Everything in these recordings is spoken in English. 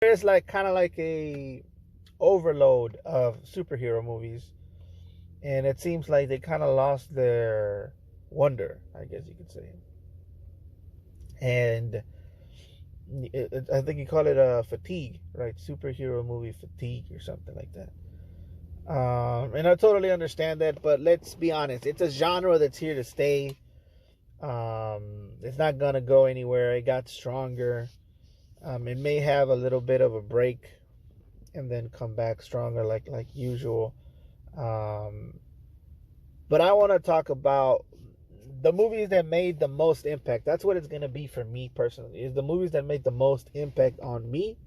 There's like kind of like a overload of superhero movies, and it seems like they kind of lost their wonder, I guess you could say. And I think you call it fatigue, right? Superhero movie fatigue or something like that. And I totally understand that, but let's be honest, it's a genre that's here to stay. It's not gonna go anywhere. It got stronger. It may have a little bit of a break and then come back stronger, like usual. Um, but I want to talk about the movies that made the most impact. That's what it's gonna be for me personally. Is the movies that made the most impact on me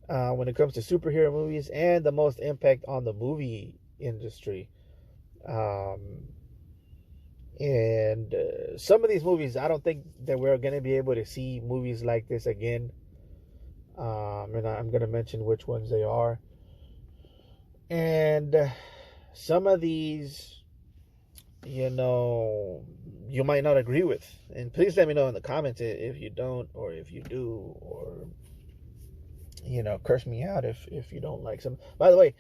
when it comes to superhero movies, and the most impact on the movie industry. Um, and some of these movies, I don't think that we're going to be able to see movies like this again. And I'm going to mention which ones they are. And some of these, you might not agree with. And please let me know in the comments if you don't, or if you do, or curse me out if you don't like some. By the way,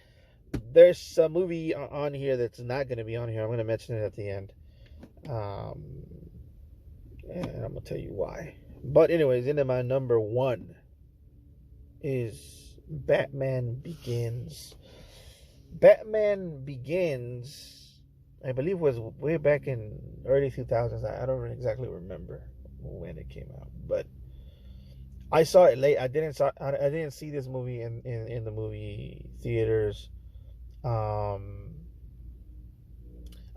there's a movie on here that's not going to be on here. I'm going to mention it at the end. Um, and I'm going to tell you why. But anyways, into my number one is Batman Begins. Batman Begins, I believe, was way back in early 2000s. I don't exactly remember when it came out, but I saw it late. I didn't see this movie in the movie theaters. Um,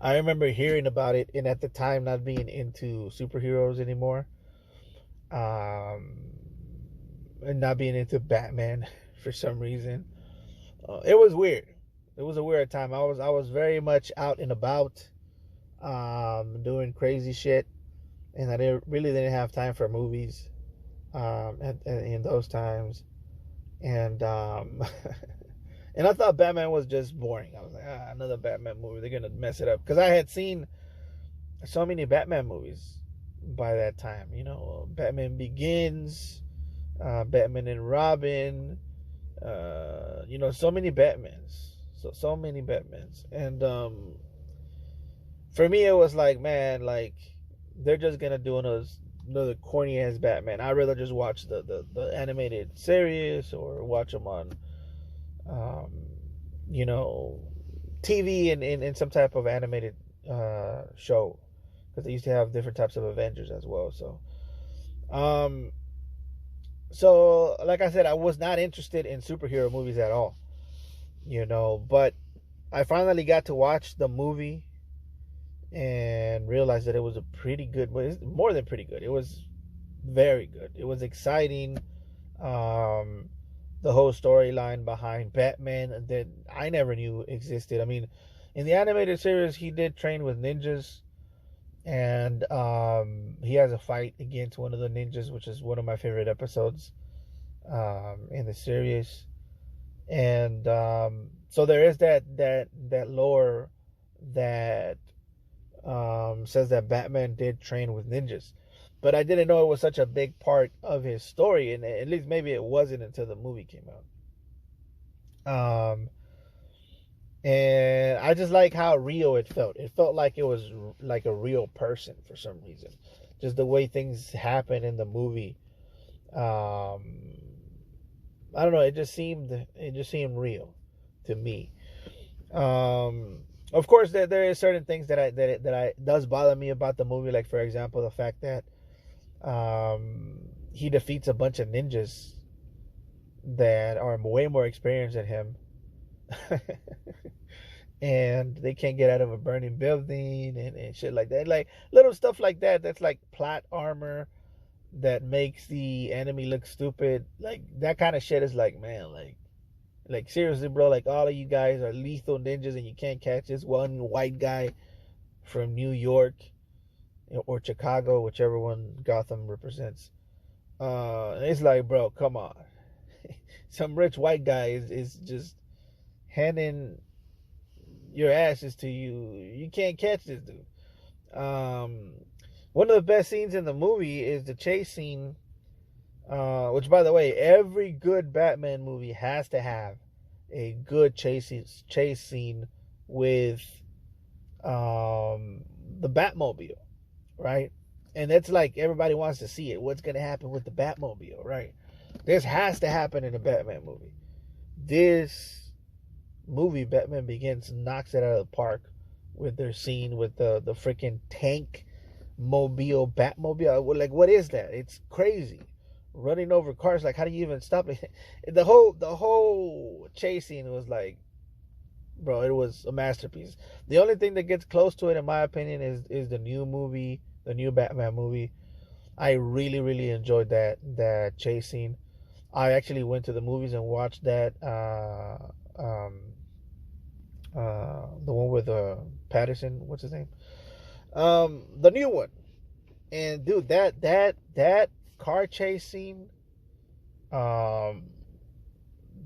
I remember hearing about it, and at the time not being into superheroes anymore, um, and not being into Batman for some reason. It was weird. It was a weird time. I was very much out and about, doing crazy shit, and I really didn't have time for movies, in those times, and and I thought Batman was just boring. I was like, another Batman movie. They're gonna mess it up because I had seen so many Batman movies by that time. Batman Begins, Batman and Robin. So many Batmans. So many Batmans, and for me it was like, man, like they're just gonna do another corny ass Batman. I'd rather just watch the animated series or watch them on um, you know, TV and in some type of animated show, because they used to have different types of Avengers as well. Um, so like I said, I was not interested in superhero movies at all, but I finally got to watch the movie and realized that it was a pretty good, more than pretty good. It was very good. It was exciting. Um, the whole storyline behind Batman that I never knew existed. I mean, in the animated series, he did train with ninjas, and he has a fight against one of the ninjas, which is one of my favorite episodes in the series. And so there is that lore that says that Batman did train with ninjas, but I didn't know it was such a big part of his story, and at least maybe it wasn't until the movie came out. And I just like how real it felt. It felt like it was like a real person for some reason. Just the way things happen in the movie. I don't know. It just seemed real to me. Of course, there is certain things that I does bother me about the movie. Like, for example, the fact that he defeats a bunch of ninjas that are way more experienced than him. And they can't get out of a burning building and shit like that. Like little stuff like that. That's like plot armor that makes the enemy look stupid. Like that kind of shit is like, man, like seriously, bro. Like all of you guys are lethal ninjas, and you can't catch this one white guy from New York or Chicago, whichever one Gotham represents. It's like, bro, come on. Some rich white guy is just handing your asses to you. You can't catch this dude. Um, One of the best scenes in the movie is the chase scene Which, by the way, every good Batman movie has to have a good chase scene with the Batmobile, right? And it's like everybody wants to see it. What's going to happen with the Batmobile, right? This has to happen in a Batman movie. This movie, Batman Begins, knocks it out of the park with their scene with the freaking tank mobile, Batmobile. Like, what is that? It's crazy. Running over cars. Like, how do you even stop it? The whole chase scene was like, bro, it was a masterpiece. The only thing that gets close to it, in my opinion, is the new movie, the new Batman movie. I really, really enjoyed that chase scene. I actually went to the movies and watched that. The one with Patterson, what's his name? The new one. And dude, that car chase scene, um,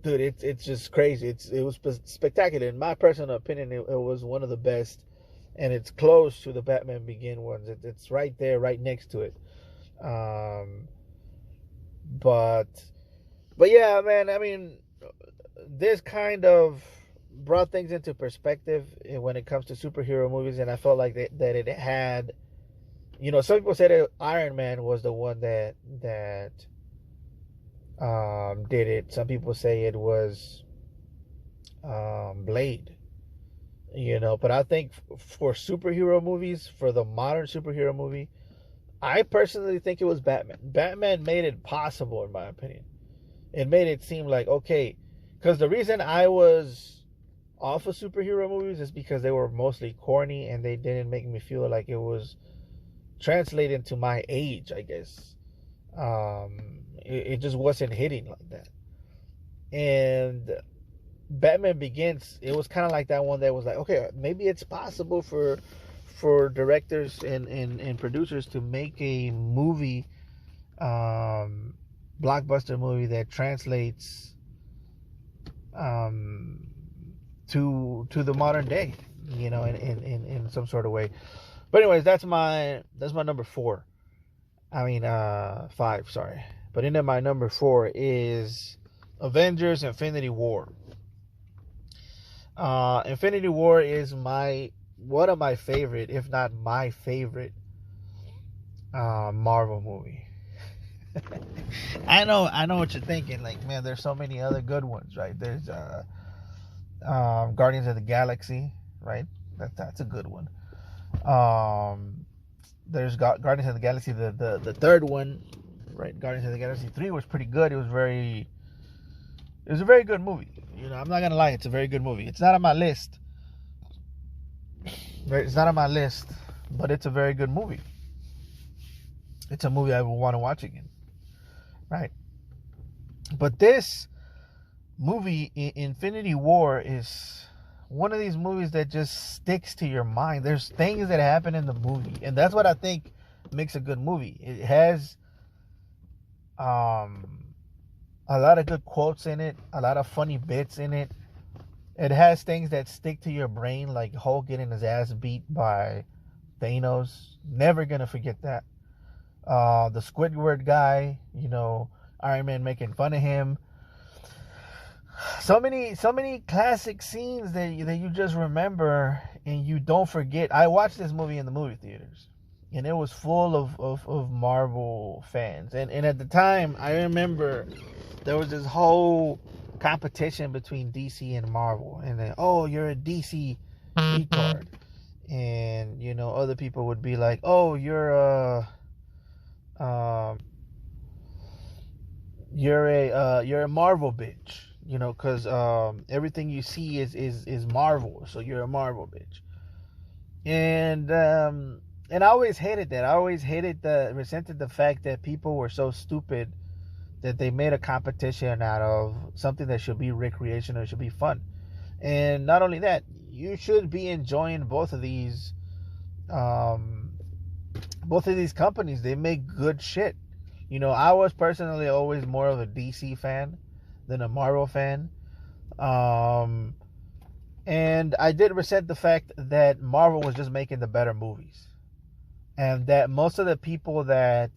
dude, it's just crazy. It was spectacular. In my personal opinion, it was one of the best, and it's close to the Batman Begin ones. It's right there, right next to it. Um, but but yeah, man. I mean, this kind of brought things into perspective when it comes to superhero movies, and I felt like that it had, some people said that Iron Man was the one that did it. Some people say it was Blade. But I think for superhero movies, for the modern superhero movie, I personally think it was Batman. Batman made it possible, in my opinion. It made it seem like, okay, because the reason I was off of superhero movies is because they were mostly corny and they didn't make me feel like it was translating to my age, I guess. It just wasn't hitting like that. And Batman Begins, it was kind of like that one that was like, okay, maybe it's possible for directors and producers to make a movie, blockbuster movie that translates to the modern day, in some sort of way. But anyways, that's my number 4. I mean 5, sorry. But into my number 4 is Avengers Infinity War. Infinity War is one of my favorite, if not my favorite, Marvel movie. I know what you're thinking. Like, man, there's so many other good ones, right? There's Guardians of the Galaxy, right? That's a good one. There's Guardians of the Galaxy, the third one, right? Guardians of the Galaxy 3 was pretty good. It was a very good movie. I'm not gonna lie, it's a very good movie. It's not on my list. Right? It's not on my list, but it's a very good movie. It's a movie I would want to watch again. Right? But this movie, Infinity War, is one of these movies that just sticks to your mind. There's things that happen in the movie, and that's what I think makes a good movie. It has a lot of good quotes in it, a lot of funny bits in it. It has things that stick to your brain, like Hulk getting his ass beat by Thanos. Never gonna forget that. The Squidward guy, Iron Man making fun of him. So many classic scenes that you just remember and you don't forget. I watched this movie in the movie theaters, and it was full of Marvel fans. And at the time, I remember there was this whole competition between DC and Marvel. And then, oh, you're a DC retard. And, other people would be like, oh, you're a Marvel bitch. Because everything you see is Marvel, so you're a Marvel bitch. And I always hated that. I always resented the fact that people were so stupid that they made a competition out of something that should be recreational, should be fun. And not only that, you should be enjoying both of these companies. They make good shit. I was personally always more of a DC fan than a Marvel fan. And I did resent the fact that Marvel was just making the better movies. And that most of the people that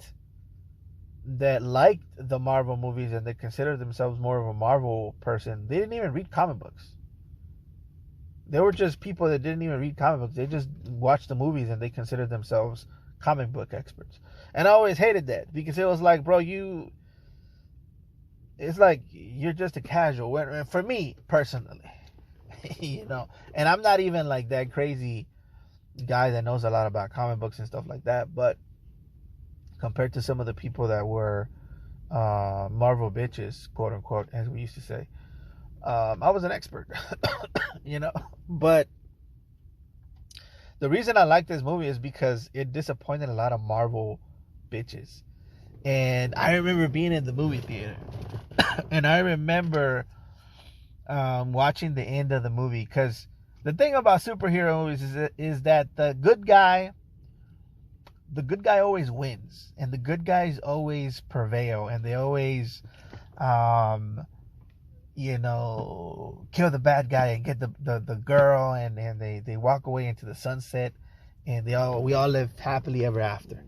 that liked the Marvel movies and they considered themselves more of a Marvel person, they didn't even read comic books. They were just people that didn't even read comic books. They just watched the movies and they considered themselves comic book experts. And I always hated that because it was like, bro, it's like you're just a casual. For me personally, you know, and I'm not even like that crazy guy that knows a lot about comic books and stuff like that. But compared to some of the people that were Marvel bitches, quote unquote, as we used to say, I was an expert, you know. But the reason I like this movie is because it disappointed a lot of Marvel bitches. And I remember being in the movie theater, and I remember watching the end of the movie, because the thing about superhero movies is that the good guy always wins, and the good guys always prevail, and they always kill the bad guy and get the girl, and they walk away into the sunset, and we all live happily ever after.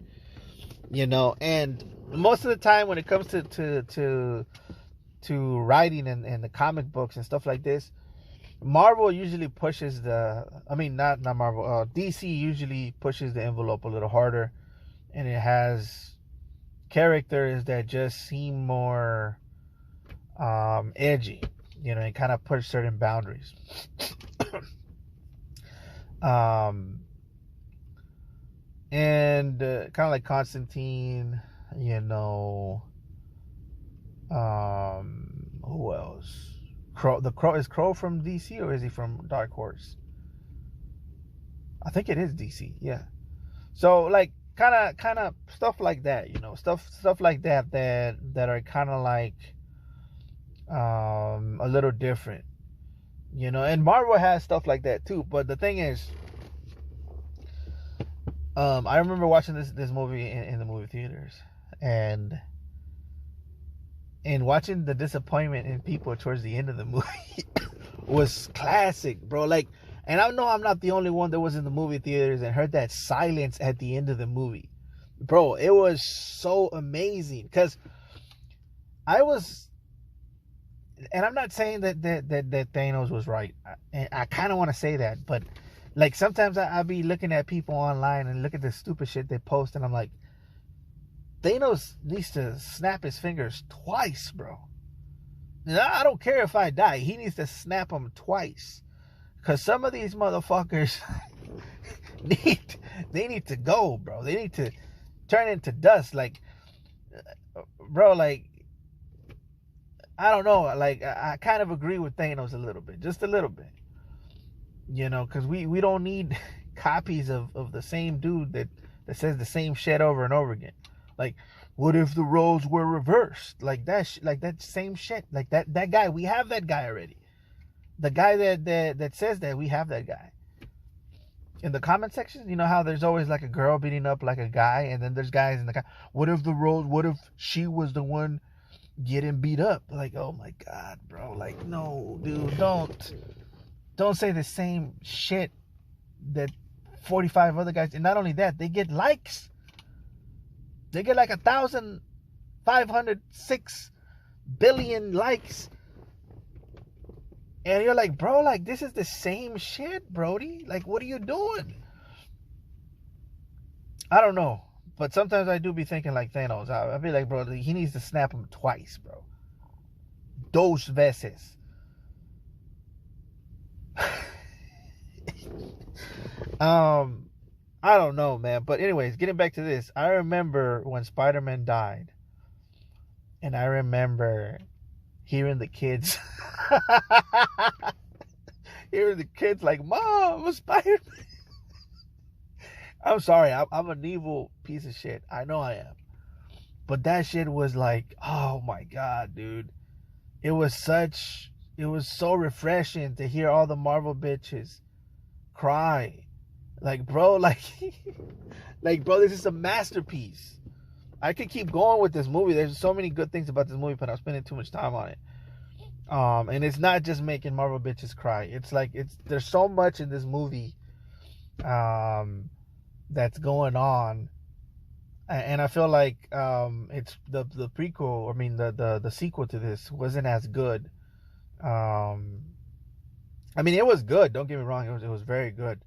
And most of the time when it comes to writing and the comic books and stuff like this, Marvel usually pushes not Marvel, DC usually pushes the envelope a little harder, and it has characters that just seem more edgy, and kind of push certain boundaries. And kind of like Constantine, who else? Crow is Crow from DC, or is he from Dark Horse? I think it is DC, yeah. So like kind of stuff like that, stuff like that are kind of like a little different, and Marvel has stuff like that too. But the thing is, I remember watching this movie in the movie theaters, and watching the disappointment in people towards the end of the movie was classic, bro. Like, and I know I'm not the only one that was in the movie theaters and heard that silence at the end of the movie, bro. It was so amazing, because I was, and I'm not saying that Thanos was right. I kind of want to say that, but like sometimes I'll be looking at people online and look at the stupid shit they post, and I'm like, Thanos needs to snap his fingers twice, bro. I don't care if I die. He needs to snap them twice. Because some of these motherfuckers need to go, bro. They need to turn into dust. Like, bro, like, I don't know. Like, I kind of agree with Thanos a little bit. Just a little bit. Because we don't need copies of the same dude that says the same shit over and over again. Like, what if the roles were reversed? Like that same shit. Like that guy, we have that guy already. The guy that says that, we have that guy. In the comment section, you know how there's always like a girl beating up like a guy, and then there's guys in the what if she was the one getting beat up? Like, oh my god, bro. Like, no, dude, don't say the same shit that 45 other guys. And not only that, they get likes. They get like 1,506 billion likes. And you're like, bro, like, this is the same shit, Brody. Like, what are you doing? I don't know. But sometimes I do be thinking like Thanos. I be like, bro, he needs to snap him twice, bro. Dos veces. I don't know, man. But anyways, getting back to this, I remember when Spider-Man died, and I remember hearing the kids like, Mom, Spider-Man. I'm sorry, I'm an evil piece of shit. I know I am. But that shit was like, oh my god, dude. It was so refreshing to hear all the Marvel bitches cry. Like, bro, like, bro, this is a masterpiece. I could keep going with this movie. There's so many good things about this movie, but I'm spending too much time on it. And it's not just making Marvel bitches cry. It's like, there's so much in this movie, that's going on. and I feel like it's the prequel. I mean, the sequel to this wasn't as good. I mean, it was good. Don't get me wrong. It was very good.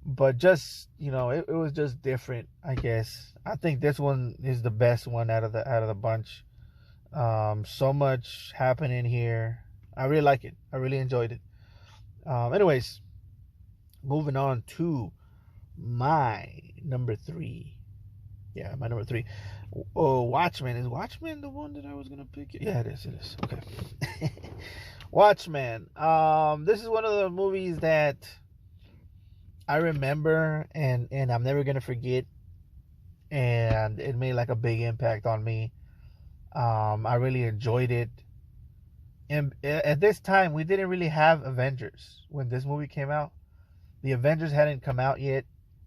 But just, it was just different, I guess. I think this one is the best one out of the bunch. So much happening here. I really like it. I really enjoyed it. Anyways, moving on to my number 3. Yeah, my number 3. Oh, Watchmen. Is Watchmen the one that I was gonna pick? Yeah, it is. It is. Okay. Watchmen. This is one of the movies that I remember and I'm never gonna forget, and it made like a big impact on me. I really enjoyed it. And at this time, we didn't really have Avengers when this movie came out. The Avengers hadn't come out yet,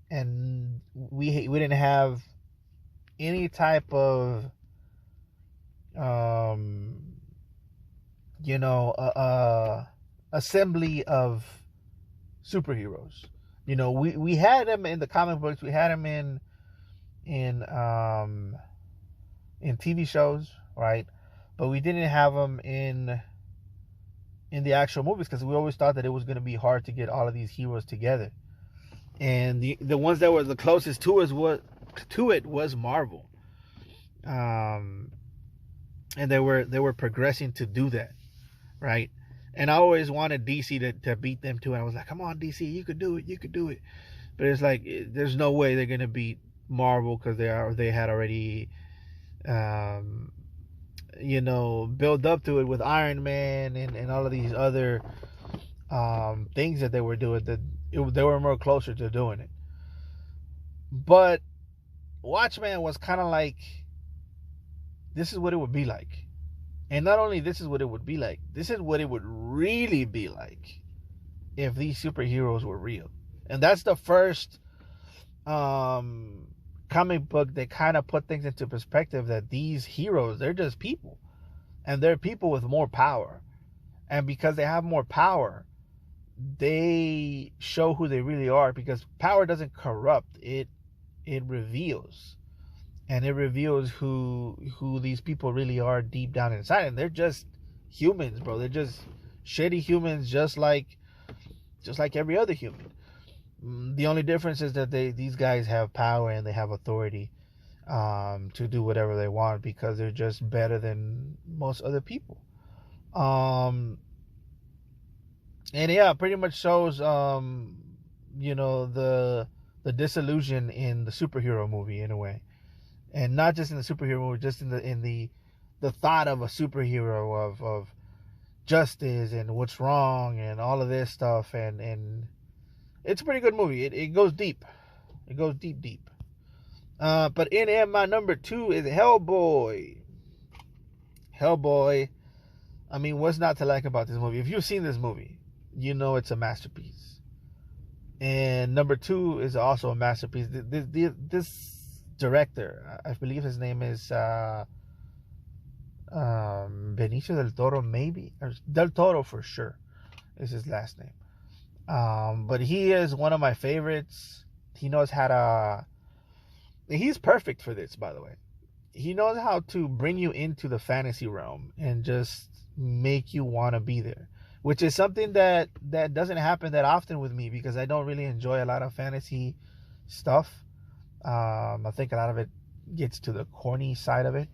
and we didn't have any type of assembly of superheroes. We had them in the comic books. We had them in TV shows, right? But we didn't have them in the actual movies because we always thought that it was going to be hard to get all of these heroes together. And the ones that were the closest to it was Marvel. And they were progressing to do that, right? And I always wanted DC to beat them too. And I was like, come on, DC, you could do it. But it's like, there's no way they're gonna beat Marvel because they had already, build up to it with Iron Man and all of these other things that they were doing. They were more closer to doing it. But Watchmen was kind of like, this is what it would be like. And not only this is what it would be like, this is what it would really be like if these superheroes were real. And that's the first comic book that kind of put things into perspective, that these heroes, they're just people. And they're people with more power. And because they have more power, they show who they really are, because power doesn't corrupt, it reveals. And it reveals who these people really are deep down inside. And they're just humans, bro. They're just shitty humans, just like every other human. The only difference is that these guys have power and they have authority to do whatever they want, because they're just better than most other people. And yeah, pretty much shows the disillusion in the superhero movie, in a way. And not just in the superhero movie, just in the thought of a superhero, of justice and what's wrong and all of this stuff. And it's a pretty good movie. It goes deep. It goes deep. But in my number 2 is Hellboy. Hellboy. I mean, what's not to like about this movie? If you've seen this movie, you know it's a masterpiece. And number 2 is also a masterpiece. This director, I believe his name is Benicio del Toro, maybe, or Del Toro for sure is his last name. But he is one of my favorites. He knows how to. He's perfect for this, by the way. He knows how to bring you into the fantasy realm and just make you want to be there, which is something that doesn't happen that often with me, because I don't really enjoy a lot of fantasy stuff. I think a lot of it gets to the corny side of it.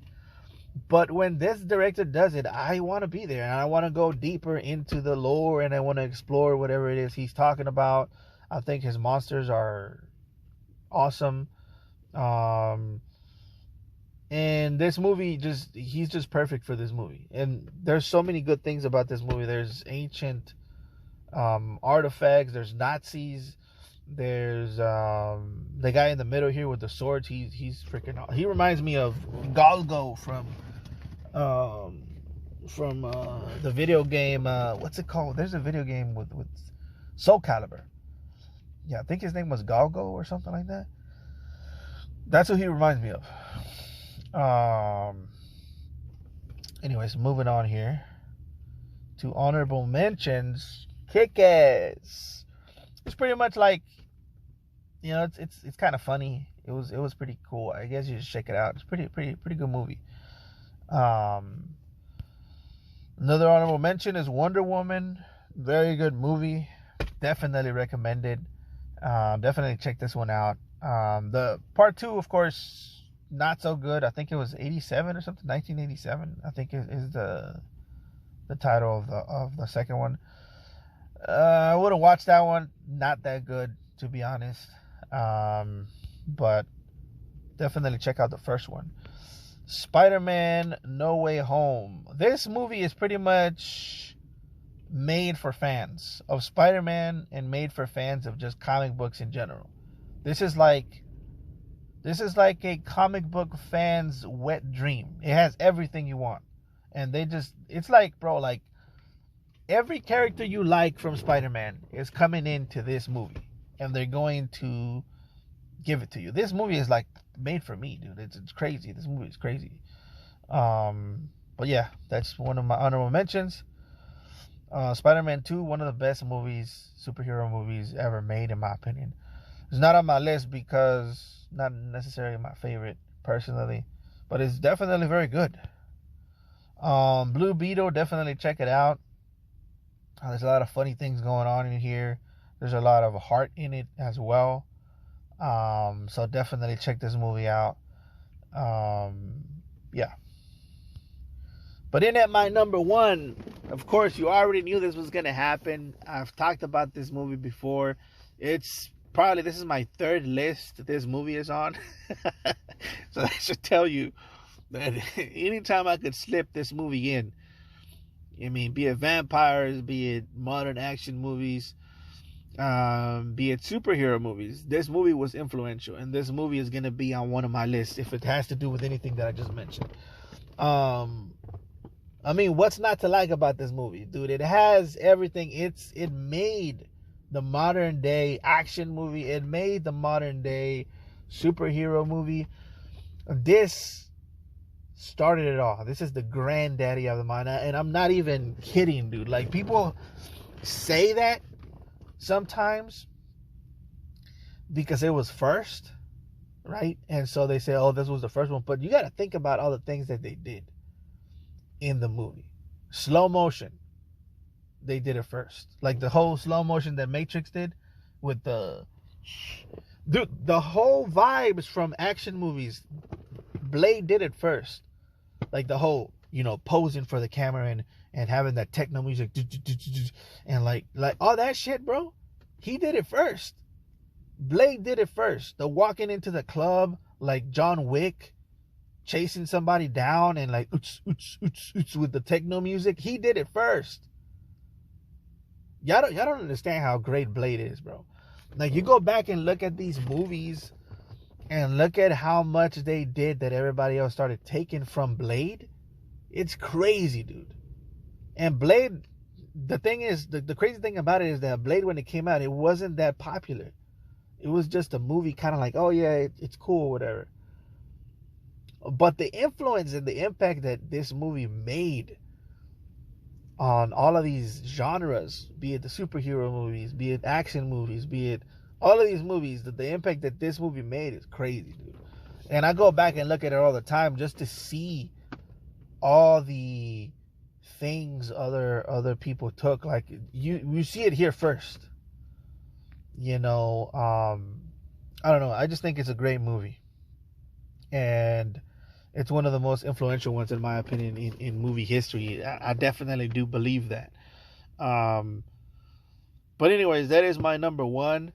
But when this director does it, I want to be there, and I want to go deeper into the lore, and I want to explore whatever it is he's talking about. I think his monsters are awesome. And this movie, he's just perfect for this movie. And there's so many good things about this movie. There's ancient artifacts. There's Nazis. There's the guy in the middle here with the swords. He's freaking. He reminds me of Galgo from the video game. What's it called? There's a video game with Soul Calibur. Yeah, I think his name was Galgo or something like that. That's what he reminds me of. Anyways, moving on here to honorable mentions. Kick-Ass. It's pretty much like, it's kind of funny. It was pretty cool. I guess you should check it out. It's pretty good movie. Um, Another honorable mention is Wonder Woman. Very good movie. Definitely recommended. Definitely check this one out. The part two, of course, not so good. I think it was 87 or something. 1987, I think is the title of the second one. I would have watched that one. Not that good, to be honest. But definitely check out the first one. Spider-Man No Way Home. This movie is pretty much made for fans of Spider-Man and made for fans of just comic books in general. This is like a comic book fan's wet dream. It has everything you want. And it's like, bro, like every character you like from Spider-Man is coming into this movie, and they're going to give it to you. This movie is like made for me, dude. It's crazy. This movie is crazy. But yeah, that's one of my honorable mentions. Spider-Man 2, one of the best superhero movies ever made, in my opinion. It's not on my list because not necessarily my favorite personally, but it's definitely very good. Blue Beetle, definitely check it out. There's a lot of funny things going on in here. There's a lot of heart in it as well. So definitely check this movie out. Yeah. But in at my number one, of course, you already knew this was going to happen. I've talked about this movie before. This is my third list this movie is on. So that should tell you that anytime I could slip this movie in, I mean, be it vampires, be it modern action movies, be it superhero movies, this movie was influential, and this movie is going to be on one of my lists if it has to do with anything that I just mentioned. I mean, what's not to like about this movie, dude? It has everything. It made the modern day action movie. It made the modern day superhero movie. This started it all. This is the granddaddy of the mind, and I'm not even kidding, dude. Like, people say that sometimes because it was first, right? And so they say, oh, this was the first one. But you got to think about all the things that they did in the movie. Slow motion, they did it first. Like the whole slow motion that Matrix did with the whole vibes from action movies. Blade did it first. Like the whole, posing for the camera and having that techno music and like all that shit, bro. He did it first. Blade did it first. The walking into the club like John Wick, chasing somebody down and like with the techno music. He did it first. Y'all don't understand how great Blade is, bro. Like, you go back and look at these movies and look at how much they did that everybody else started taking from Blade. It's crazy, dude. And Blade, the thing is, the crazy thing about it is that Blade, when it came out, it wasn't that popular. It was just a movie kind of like, oh yeah, it's cool, whatever. But the influence and the impact that this movie made on all of these genres, be it the superhero movies, be it action movies, be it all of these movies, the impact that this movie made is crazy, dude. And I go back and look at it all the time just to see all the things other people took. Like, you see it here first. I don't know. I just think it's a great movie. And it's one of the most influential ones, in my opinion, in movie history. I definitely do believe that. But anyways, that is my number one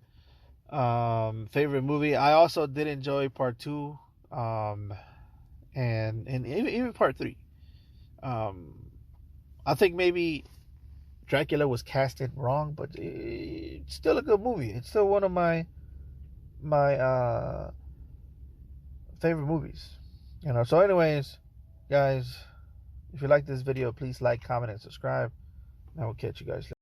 favorite movie. I also did enjoy part 2, and even part 3. I think maybe Dracula was casted wrong, but it's still a good movie. It's still one of my favorite movies. So anyways, guys, if you like this video, please like, comment, and subscribe. And I will catch you guys later.